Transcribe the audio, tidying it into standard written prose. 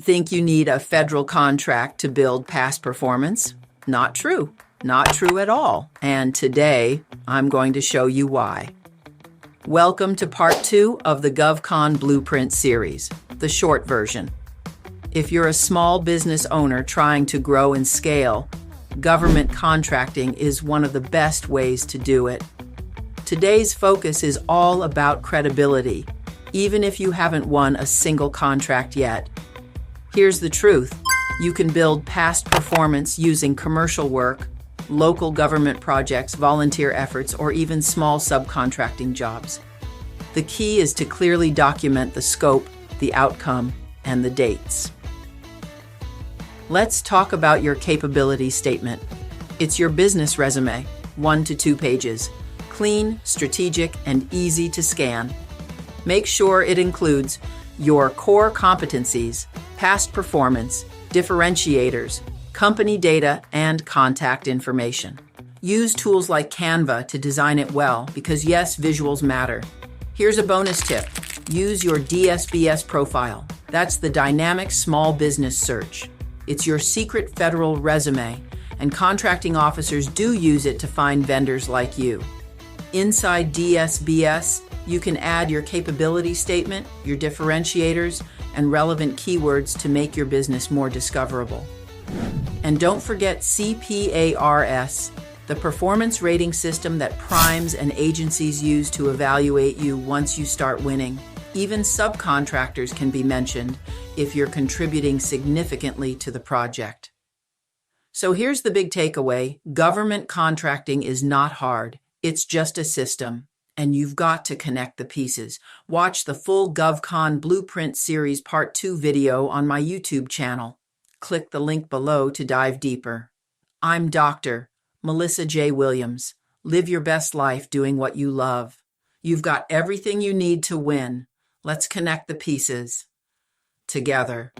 Think you need a federal contract to build past performance? Not true. Not true at all. And today, I'm going to show you why. Welcome to part 2 of the Govcon Blueprint series, the short version. If you're a small business owner trying to grow and scale, government contracting is one of the best ways to do it. Today's focus is all about credibility, even if you haven't won a single contract yet. Here's the truth. You can build past performance using commercial work, local government projects, volunteer efforts, or even small subcontracting jobs. The key is to clearly document the scope, the outcome, and the dates. Let's talk about your capability statement. It's your business resume, 1 to 2 pages, clean, strategic, and easy to scan. Make sure it includes your core competencies, past performance, differentiators, company data, and contact information. Use tools like Canva to design it well because yes, visuals matter. Here's a bonus tip. Use your DSBS profile. That's the Dynamic Small Business Search. It's your secret federal resume, and contracting officers do use it to find vendors like you. Inside DSBS, you can add your capability statement, your differentiators, and relevant keywords to make your business more discoverable. And don't forget CPARS, the performance rating system that primes and agencies use to evaluate you once you start winning. Even subcontractors can be mentioned if you're contributing significantly to the project. So here's the big takeaway. Government contracting is not hard. It's just a system. And you've got to connect the pieces. Watch the full Govcon Blueprint series part 2 video on my YouTube channel. Click the link below to dive deeper. I'm Dr. Melissa J. Williams. Live your best life doing what you love. You've got everything you need to win. Let's connect the pieces together.